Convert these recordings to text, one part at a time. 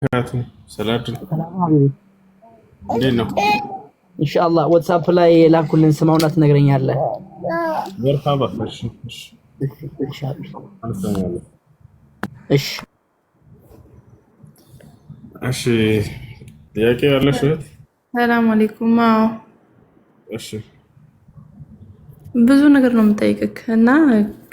ምክንያቱም ስላድን ሰላም ሀቢቢ እንዴት ነው? ኢንሻአላህ ዋትስአፕ ላይ ላኩልን ስማውና ትነግረኛለህ። መርሃባ እሺ ኢንሻአላህ አልፈኛለሁ። እሺ እሺ ጥያቄ ያለሽ እህት? ሰላም አለይኩም። አዎ እሺ ብዙ ነገር ነው የምጠይቅክ እና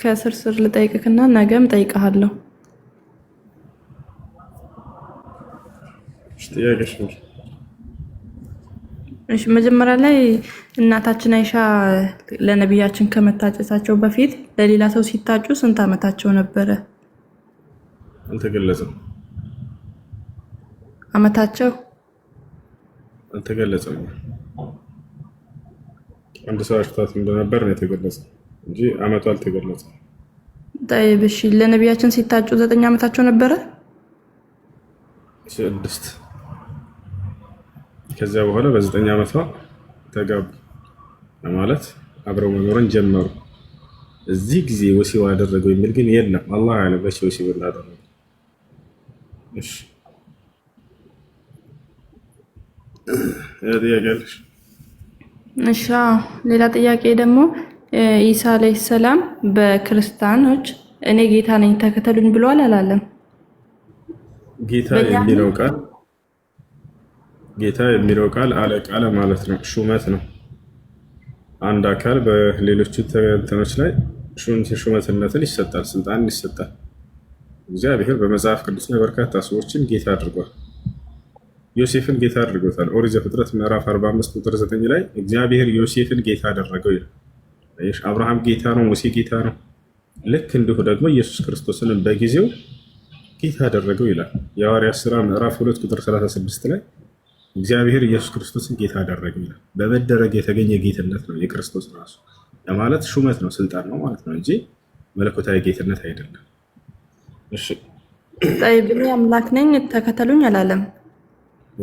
ከስር ስር ልጠይቅክ እና ነገም ጠይቀሃለሁ። እሺ ጥያቄሽ ምንድን? እሺ መጀመሪያ ላይ እናታችን አይሻ ለነቢያችን ከመታጨታቸው በፊት ለሌላ ሰው ሲታጩ ስንት ዓመታቸው ነበረ? አልተገለጸም። ዓመታቸው አልተገለጸም። አንድ ሰው አሽታት እንደነበር ነው የተገለጸው እንጂ ዓመቱ አልተገለጸም። ጠይብ እሺ ለነቢያችን ሲታጩ 9 ዓመታቸው ነበረ? 6 ከዚያ በኋላ በ9 ዓመቷ ተጋቡ ማለት አብረው መኖርን ጀመሩ። እዚህ ጊዜ ወሲብ አደረገው የሚል ግን የለም። አላህ ያለ በሽ ወሲብ እንዳደረገ። እሺ ጥያቄ አለሽ? እሺ ሌላ ጥያቄ ደግሞ ኢሳ አለይሂ ሰላም በክርስቲያኖች እኔ ጌታ ነኝ ተከተሉኝ ብለዋል አላለም? ጌታ የሚለው ቃል አለቃ ማለት ነው፣ ሹመት ነው። አንድ አካል በሌሎቹ ተንተኖች ላይ ሹመትነትን ይሰጣል፣ ስልጣን ይሰጣል። እግዚአብሔር በመጽሐፍ ቅዱስ ላይ በርካታ ሰዎችን ጌታ አድርጓል። ዮሴፍን ጌታ አድርጎታል። ኦሪት ዘፍጥረት ምዕራፍ 45 ቁጥር 9 ላይ እግዚአብሔር ዮሴፍን ጌታ አደረገው ይላል። አብርሃም ጌታ ነው፣ ሙሴ ጌታ ነው። ልክ እንዲሁ ደግሞ ኢየሱስ ክርስቶስን በጊዜው ጌታ አደረገው ይላል። የሐዋርያት ሥራ ምዕራፍ 2 ቁጥር 36 ላይ እግዚአብሔር ኢየሱስ ክርስቶስን ጌታ አደረገው ይላል። በመደረግ የተገኘ ጌትነት ነው የክርስቶስ ራሱ ማለት ሹመት ነው፣ ስልጣን ነው ማለት ነው እንጂ መለኮታዊ ጌትነት አይደለም። እሺ ጠይብ እኔ አምላክ ነኝ ተከተሉኝ አላለም?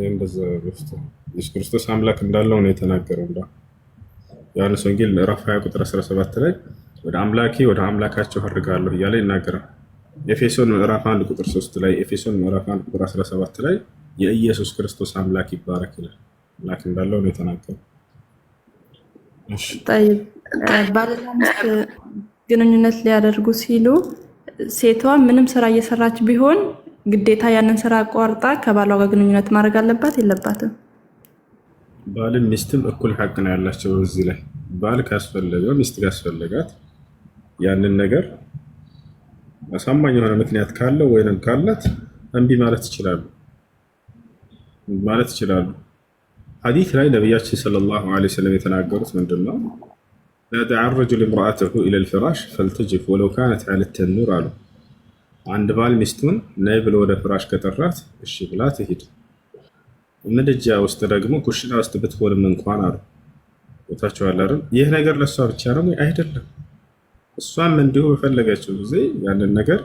እንደዛ ኢየሱስ ክርስቶስ አምላክ እንዳለው ነው የተናገረው። ዮሐንስ ወንጌል ምዕራፍ 20 ቁጥር 17 ላይ ወደ አምላኬ ወደ አምላካቸው አድርጋለሁ እያለ ይናገራል። ኤፌሶን ምዕራፍ 1 ቁጥር 3 ላይ ኤፌሶን ምዕራፍ 1 ቁጥር 17 ላይ የኢየሱስ ክርስቶስ አምላክ ይባረክ ይላል። አምላክ እንዳለው ነው የተናገረው። እሺ ጠይብ ባልና ሚስት ግንኙነት ሊያደርጉ ሲሉ ሴቷ ምንም ስራ እየሰራች ቢሆን ግዴታ ያንን ስራ አቋርጣ ከባሏ ጋር ግንኙነት ማድረግ አለባት የለባትም? ባልም ሚስትም እኩል ሐቅ ነው ያላቸው። እዚህ ላይ ባል ካስፈለገው ሚስት ካስፈለጋት ያንን ነገር አሳማኝ የሆነ ምክንያት ካለው ወይንም ካላት እምቢ ማለት ይችላሉ። ሐዲስ ላይ ነቢያችን ሰለላሁ ዐለይሂ ወሰለም የተናገሩት ምንድነው? لا الرجل امرأته إلى الفراش فلتجف ولو كانت على التنور አሉ። አንድ ባል ሚስቱን ነይ ብሎ ወደ ፍራሽ ከጠራት እሺ ብላ ትሂድ። ምድጃ ውስጥ ደግሞ ኩሽና ውስጥ ብትሆንም እንኳን አሉ። ቦታቸው አለ አይደል? ይህ ነገር ለሷ ብቻ ነው አይደለም። እሷም እንዲሁ በፈለገችው ጊዜ ያንን ነገር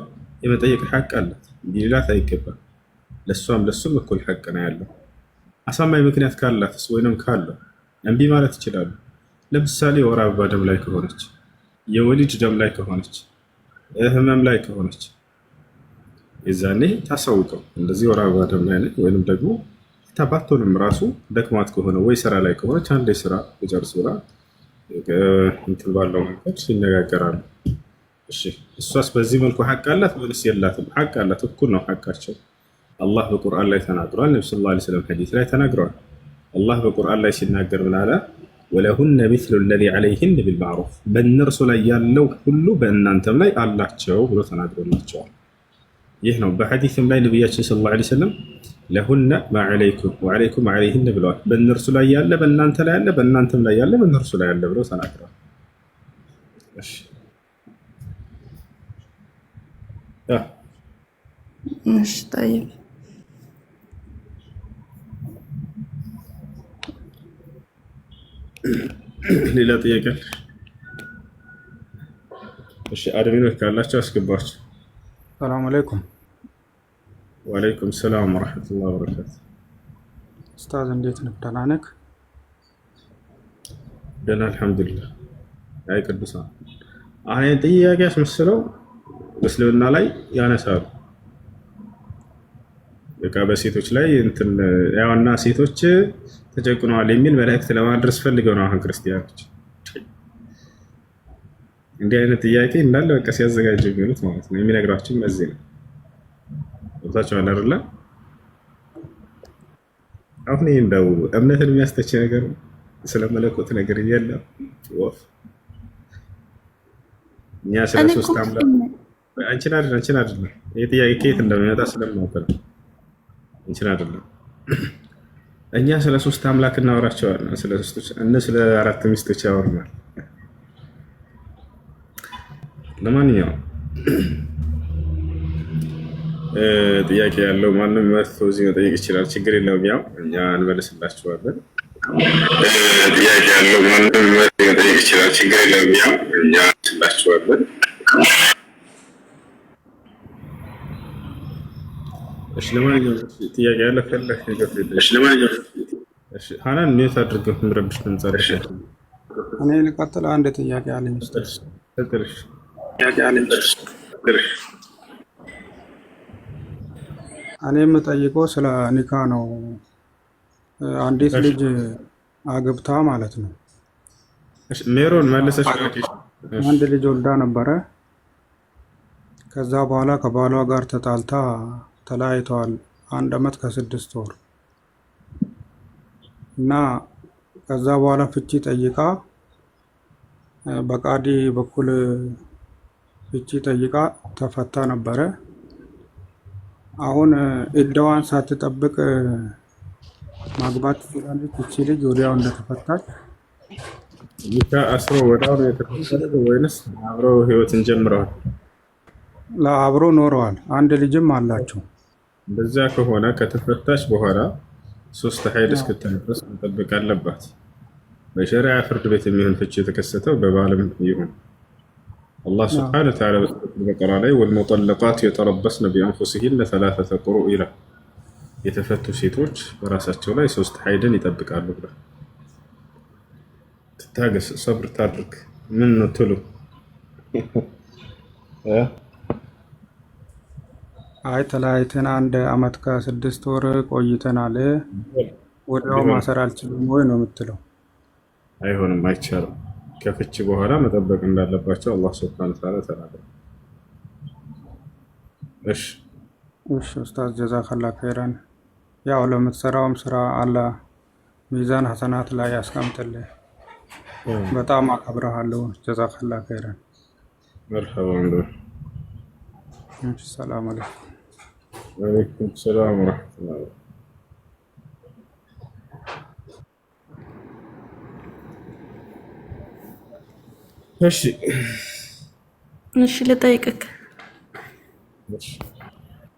የመጠየቅ ሐቅ አላት። ሊላት አይገባም። ለሱም እኩል ሐቅ ነው ያለው። አሳማኝ ምክንያት ካላትስ ወይንም ካለው እምቢ ማለት ይችላሉ። ለምሳሌ የወር አበባ ደም ላይ ከሆነች፣ የወሊድ ደም ላይ ከሆነች፣ ህመም ላይ ከሆነች የዛኔ ታሳውቀው እንደዚህ ወር አበባ ደም ላይ ወይንም ደግሞ ታባቶንም ራሱ ደክማት ከሆነ ወይ ስራ ላይ ከሆነች አንዴ ስራ ጨርስ ብላ እንትን ባለው መንገድ ይነጋገራሉ። እሺ እሷስ በዚህ መልኩ ሐቅ አላት ወይስ የላትም? ሐቅ አላት፣ እኩል ነው ሐቃቸው። አላህ በቁርአን ላይ ተናግሯል። ነብዩ ሰለላሁ ዐለይሂ ወሰለም ሐዲስ ላይ ተናግሯል። አላህ በቁርአን ላይ ሲናገር ምን አለ? ወለሁነ ሚስሉ ለዚ ዐለይሂን ቢልማዕሩፍ፣ በእነርሱ ላይ ያለው ሁሉ በእናንተም ላይ አላቸው ብሎ ተናግሮላቸዋል። ይህ ነው። በሐዲስም ላይ ነቢያችን ሰለላሁ ዐለይሂ ወሰለም ለሁነ ማ ዐለይኩም ወዐለይኩም ዐለይሂን ብለዋል። በእነርሱ ላይ ያለ በእናንተ ላይ ያለ፣ በእናንተም ላይ ያለ በእነርሱ ላይ ያለ ብለው ተናግረዋል። እሺ እሺ ጠይብ ሌላ ጥያቄ? እሺ አድሚኖች ካላቸው አስገባቸው። ሰላም አለይኩም። ወአለይኩም ሰላም ወራህመቱላሂ ወበረካቱ። ኡስታዝ እንዴት ነህ? ደህና ነህ? ደህና አልሐምዱሊላህ። አይ ቅዱሳን አሁን ጥያቄ አስመስለው በእስልምና ላይ ያነሳሉ። በቃ በሴቶች ላይ እንትን ያውና ሴቶች ተጨቁነዋል የሚል መልእክት ለማድረስ ፈልገው ነው አሁን ክርስቲያኖች እንዲህ አይነት ጥያቄ እንዳለ በቃ ሲያዘጋጁ የሚሉት ማለት ነው። የሚነግራችሁ እዚህ ነው። ወጣችኋል አይደል? አሁን ይሄ እንደው እምነትን የሚያስተች ነገር ስለመለኮት ነገር የለም። እኛ ስለ ሶስት አምላክ አንቺን አይደለም ይሄ ጥያቄ ከየት እንደሚመጣ ስለማውቅ ነው። አንቺን አይደለም እኛ ስለ ሶስት አምላክ እናወራቸዋለን። ስለ ሶስቶች ስለ አራት ሚስቶች ያወርናል። ለማንኛውም ጥያቄ ያለው ማንም መጥቶ እዚህ መጠየቅ ይችላል። ችግር የለውም። ያው እኛ እንመልስላችኋለን። ጥያቄ ያለው ማንም መጥቶ መጠየቅ ይችላል። ችግር የለውም። ያው እኛ እንመልስላችኋለን። እሺ ለማንኛውም ጥያቄ ያለ ፈለክ ነገር እሺ ለማንኛውም እሺ ሐናን ኒውት አድርገው ምረብሽ እንጸርሽ። እኔ ልቀጥል። አንድ ጥያቄ አለኝ። ተጥርሽ እኔ የምጠይቀው ስለ ኒካ ነው። አንዲት ልጅ አግብታ ማለት ነው። ሜሮን መለሰሽ። አንድ ልጅ ወልዳ ነበረ። ከዛ በኋላ ከባሏ ጋር ተጣልታ ተለያይተዋል። 1 ዓመት ከ6 ወር እና ከዛ በኋላ ፍቺ ጠይቃ በቃዲ በኩል ፍቺ ጠይቃ ተፈታ ነበረ። አሁን እዳዋን ሳትጠብቅ ማግባት ትችላለች እቺ ልጅ ወዲያው እንደተፈታች? ኒካ አስሮ ወዲያው የተፈታው ወይንስ አብረው ህይወትን ጀምረዋል? ለአብሮ ኖረዋል። አንድ ልጅም አላቸው። እንደዛ ከሆነ ከተፈታች በኋላ 3 ሀይድ እስክትደርስ መጠበቅ አለባት። በሸሪዓ ፍርድ ቤት የሚሆን ፍቺ የተከሰተው በባልም ይሁን አላህ ስብሐነሁ ወተዓላ በቀራ ላይ ወልሙጠለቃት የተረበስነ ቢአንፉሲሂነ 3 ቁሩእ ይላል። የተፈቱ ሴቶች በራሳቸው ላይ 3 ሀይድን ይጠብቃሉ ብሏል። ትታገስ፣ ሰብር ታድርግ። ምን ነው ትሉ አይ ተለያይተን 1 ዓመት ከ6 ወር ቆይተናል፣ ወዲያው ማሰር አልችልም ወይ ነው የምትለው? አይሆንም፣ አይቻልም። ከፍቺ በኋላ መጠበቅ እንዳለባቸው አላህ ሱብሓነሁ ወተዓላ ተናግሯል። እሺ ኡስታዝ ጀዛከላህ ኸይራን። ያው ለምትሰራውም ስራ አላህ ሚዛን ሐሰናት ላይ ያስቀምጥልህ። በጣም አከብረሃለሁ። ጀዛከላህ ኸይራን። መርሐባ ነው። ሰላም አለይኩም። ወአለይኩም ሰላም ወራህመቱላህ። እሺ ልጠይቅህ።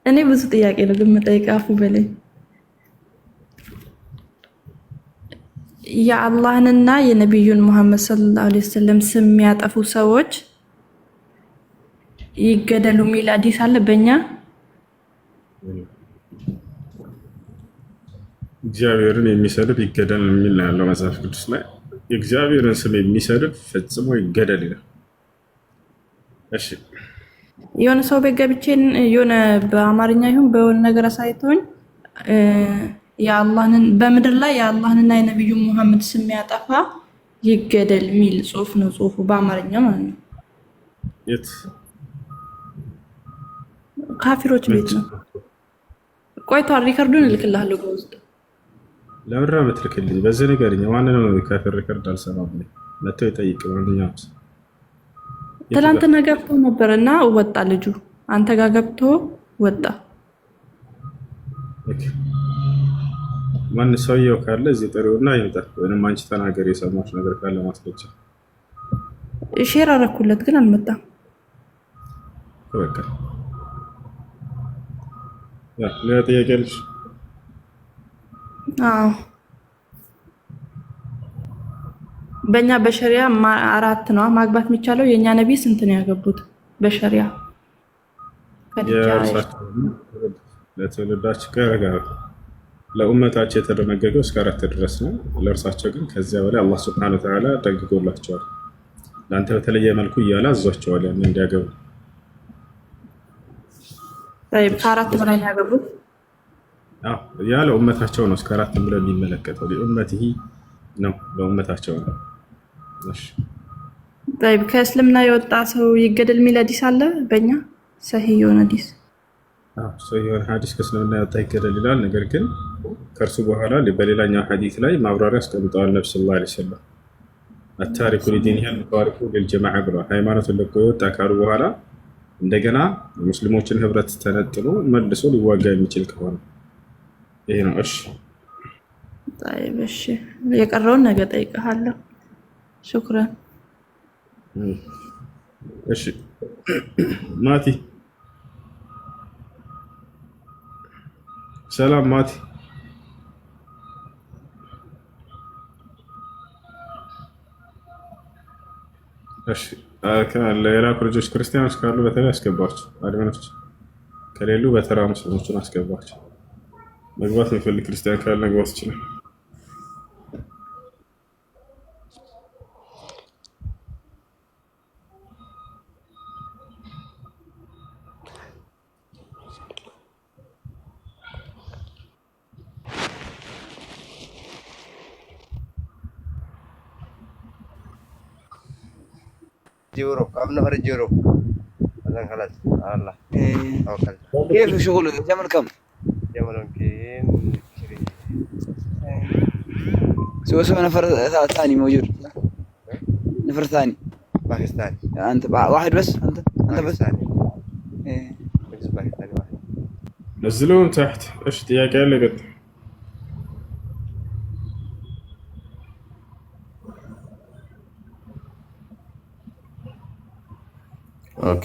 እኔ ብዙ ጥያቄ ነው ግን የምጠይቅህ፣ አፉ በለኝ። የአላህንና የነቢዩን ሙሐመድ ሰለላሁ ዐለይሂ ወሰለም ስም የሚያጠፉ ሰዎች ይገደሉ የሚል ሐዲስ አለ በእኛ? እግዚአብሔርን የሚሰድብ ይገደል የሚል ነው ያለው መጽሐፍ ቅዱስ ላይ። የእግዚአብሔርን ስም የሚሰድብ ፈጽሞ ይገደል ይላል። እሺ የሆነ ሰው ቤት ገብቼ የሆነ በአማርኛ ይሁን በሆነ ነገር አሳይቶኝ የአላህን በምድር ላይ የአላህንና የነቢዩ ሙሐመድ ስም ያጠፋ ይገደል የሚል ጽሑፍ ነው። ጽሑፉ በአማርኛ ማለት ነው። የት ካፊሮች ቤት ነው። ቆይቷል። ሪከርዱን እልክልሃለሁ በውስጥ። ለምን ነው የምትልክልኝ? በዚህ ነገርኛ ማንንም ካፊር ሪከርድ አልሰማም። መጥቶ ይጠይቅ። ማንኛውም ትላንትና ገብቶ ነበር እና ወጣ ልጁ። አንተ ጋር ገብቶ ወጣ። ማን ሰውየው ካለ እዚህ ጥሪውና ይምጣ፣ ወይንም አንቺ ተናገር የሰማሽ ነገር ካለ ማስረጃ። ሼር አደረኩለት ግን አልመጣም። በቃ ያ ሌላ ጥያቄ አለሽ? አዎ በእኛ በሸሪያ 4 ነው ማግባት የሚቻለው። የኛ ነብይ ስንት ነው ያገቡት በሸሪያ? ለትውልዳቸው ከረጋር ለኡመታቸው የተደነገገው እስከ 4 ድረስ ነው። ለእርሳቸው ግን ከዚያ በላይ አላህ ሱብሓነሁ ወተዓላ ደግጎላቸዋል። ለአንተ በተለየ መልኩ እያለ አዟቸዋል ያን እንዲያገቡ። طيب ከ4 በላይ ያገቡት ያለ ኡመታቸው ነው እስከ 4 ብለው የሚመለከተው ለኡመቲሂ ነው ለኡመታቸው ነው። እሺ طيب ከእስልምና የወጣ ሰው ይገደል የሚል ሐዲስ አለ በእኛ ሰሂህ የሆነ ሐዲስ? ሰው የሆነ ሐዲስ ከእስልምና የወጣ ይገደል ይላል። ነገር ግን ከእርሱ በኋላ በሌላኛው ሐዲስ ላይ ማብራሪያ አስቀምጠዋል። ነብዩ ሰለላሁ ዐለይሂ ወሰለም አታሪኩ ሊዲኒሂ አልሙፋሪቁ ሊልጀማዓ ብለዋል። ሃይማኖትን ለቆ የወጣ ካሉ በኋላ እንደገና ሙስሊሞችን ህብረት ተነጥሎ መልሶ ሊዋጋ የሚችል ከሆነ ይሄ ነው። እሺ طيب እሺ የቀረውን ነገ ጠይቀሃለሁ። ሹክራን። እሺ ማቲ ሰላም ማቲ እሺ የኢራቅ ልጆች ክርስቲያኖች ካሉ በተለይ አስገባቸው። አድመኖች ከሌሉ በተራ ሙስሊሞችን አስገባቸው። መግባት የሚፈልግ ክርስቲያን ካለ መግባት ይችላል። جورو كم نفر جورو مثلا خلاص الله توكل كيف شغل جمل كم؟ جمل يمكن سوى نفر ثاني موجود نفر ثاني باكستاني انت واحد بس انت بس باكستاني بس باكستاني واحد نزلوهم تحت. ايش ጥያቄ ያለ ገጥ ኦኬ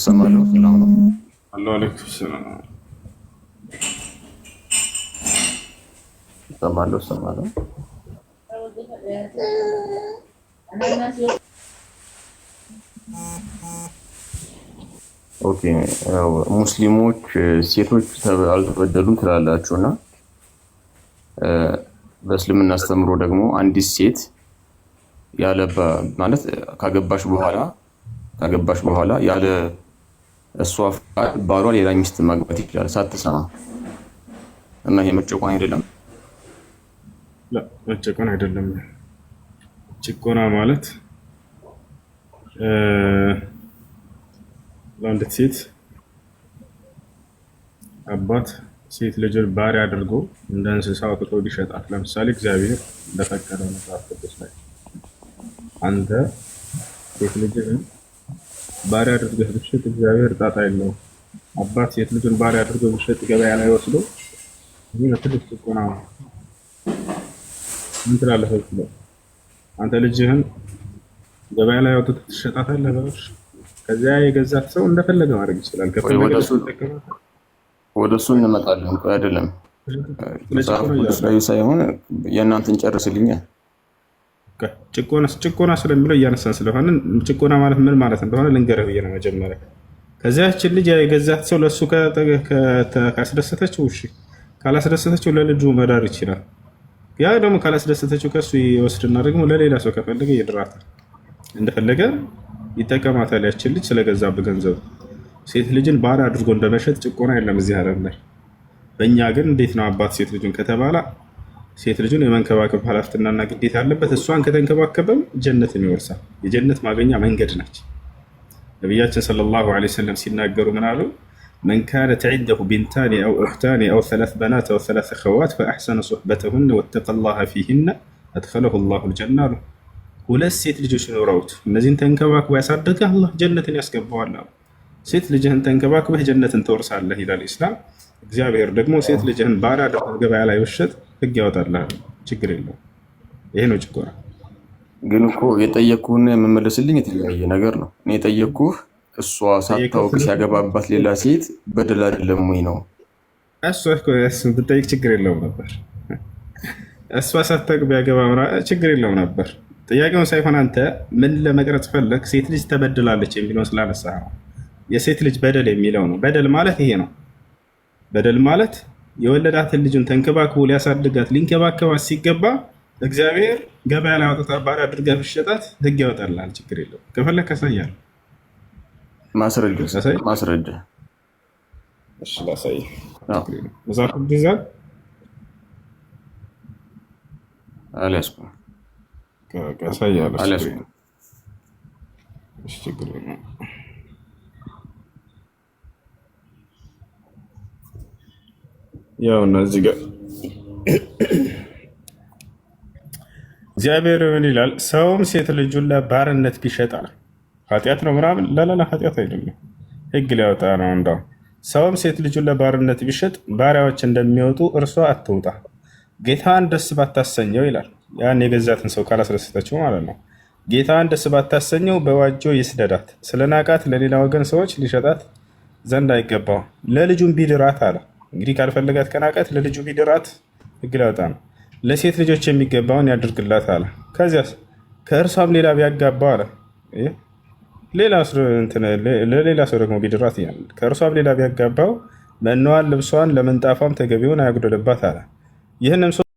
ሰማለሁ። ሰላም ነው። አለይኩም ሰላም። ሰማለሁ። ኦኬ ሙስሊሞች ሴቶች አልተበደሉም ትላላችሁና በእስልምና አስተምሮ ደግሞ አንዲት ሴት ያለባ ማለት ካገባሽ በኋላ ያለ እሷ ፈቃድ ባሏ ሌላ ሚስት ማግባት ይችላል ሳትሰማ እና ይሄ መጨቆን አይደለም? መጨቆን አይደለም። ጭቆና ማለት ለአንዲት ሴት አባት ሴት ልጅን ባሪያ አድርጎ እንደ እንስሳ አውጥቶ ሊሸጣት፣ ለምሳሌ እግዚአብሔር እንደፈቀደው መጽሐፍ ቅዱስ ላይ አንተ ሴት ልጅን ባሪያ አድርገህ ብትሸጥ እግዚአብሔር ጣጣ የለውም። አባት ሴት ልጅን ባሪያ አድርጎ ብትሸጥ ገበያ ላይ ወስዶ ይህ ትልቅ ጭቆና ነው። ምን ትላለህ? አንተ ልጅህን ገበያ ላይ አውጥተህ ትሸጣታለህ በብር። ከዚያ የገዛት ሰው እንደፈለገ ማድረግ ይችላል። ወደ እሱ እንመጣለን። አይደለም መጽሐፍ ቅዱስ ላይ ሳይሆን የእናንተን ጨርስልኛል። ጭቆና ስለሚለው እያነሳን ስለሆነ ጭቆና ማለት ምን ማለት እንደሆነ ልንገርህ ብዬ ነው መጀመሪያ። ከዚያችን ልጅ የገዛት ሰው ለእሱ ካስደሰተችው እሺ፣ ካላስደሰተችው ለልጁ መዳር ይችላል። ያ ደግሞ ካላስደሰተችው ከሱ ይወስድና ደግሞ ለሌላ ሰው ከፈለገ ይድራታል፣ እንደፈለገ ይጠቀማታል። ያችን ልጅ ስለገዛበት ገንዘብ ሴት ልጅን ባሪያ አድርጎ እንደመሸጥ ጭቆና የለም እዚህ ዓለም ላይ። በእኛ ግን እንዴት ነው አባት ሴት ልጁን ከተባለ ሴት ልጁን የመንከባከብ ኃላፊነትና ግዴታ አለበት። እሷን ከተንከባከበም ጀነትን ይወርሳል። የጀነት ማግኛ መንገድ ነች። ነቢያችን ሰለላሁ ዐለይሂ ወሰለም ሲናገሩ ምን አሉ? መን ካነት ዒንደሁ ቢንታኒ አው ኡኽታኒ አው ሰላስ በናት አው ሰላስ አኸዋት ፈአሕሰነ ሱሕበተሁነ ወተቀላሃ ፊሂነ አድኸለሁ ላሁ ልጀና አሉ። ሁለት ሴት ልጆች ኖረውት እነዚህን ተንከባክቦ ያሳደገ አላህ ጀነትን ያስገባዋል አሉ። ሴት ልጅህን ተንከባክበህ ጀነትን ትወርሳለህ ይላል ኢስላም። እግዚአብሔር ደግሞ ሴት ልጅህን ባሪያ አድርገህ ገበያ ላይ ብትሸጥ ህግ ያወጣልሃል፣ ችግር የለውም። ይሄ ነው ጭቆና። ግን እኮ የጠየቅኩህን የምመለስልኝ የተለያየ ነገር ነው። እኔ የጠየቅኩህ እሷ ሳታውቅ ሲያገባባት ሌላ ሴት በደል አይደለም ወይ ነው። እሱ ብጠይቅ ችግር የለውም ነበር። እሷ ሳታውቅ ቢያገባ ችግር የለውም ነበር። ጥያቄውን ሳይሆን አንተ ምን ለመቅረጽ ፈለግ? ሴት ልጅ ተበድላለች የሚለውን ስላነሳህ ነው። የሴት ልጅ በደል የሚለው ነው። በደል ማለት ይሄ ነው። በደል ማለት የወለዳትን ልጁን ተንከባክቦ ሊያሳድጋት ሊንከባከባት ሲገባ እግዚአብሔር ገበያ ላይ አውጥታ ባሪያ አድርጋ ብትሸጣት ህግ ያወጣልሃል፣ ችግር የለውም። ከፈለግ ያሳያል። ማስረጃ እሺ ላሳይ። አዎ መጽሐፍ ቅዱስ ይዛል አልያዝኩም ያሳያል። አልያዝኩም። እሺ ችግር የለም። ያው እና እዚህ ጋር እግዚአብሔር ምን ይላል? ሰውም ሴት ልጁን ለባርነት ቢሸጣል ኃጢአት ነው ምናምን ለሌላ ኃጢአት አይደለም፣ ህግ ሊያወጣ ነው። እንደው ሰውም ሴት ልጁን ለባርነት ቢሸጥ ባሪያዎች እንደሚወጡ እርሷ አትውጣ፣ ጌታን ደስ ባታሰኘው ይላል። ያን የገዛትን ሰው ካላስደሰተችው ማለት ነው። ጌታን ደስ ባታሰኘው በዋጆ ይስደዳት፣ ስለ ናቃት ለሌላ ወገን ሰዎች ሊሸጣት ዘንድ አይገባው። ለልጁም ቢድራት አለ። እንግዲህ ካልፈለጋት ከናቃት ለልጁ ቢድራት ህግ ሊያወጣ ነው። ለሴት ልጆች የሚገባውን ያድርግላት አለ። ከዚያስ ከእርሷም ሌላ ቢያጋባው አለ። ለሌላ ሰው ደግሞ ቢድራት እያለ ከእርሷም ሌላ ቢያጋባው መኖዋን፣ ልብሷን፣ ለምንጣፏም ተገቢውን አያጉደልባት አለ። ይህንም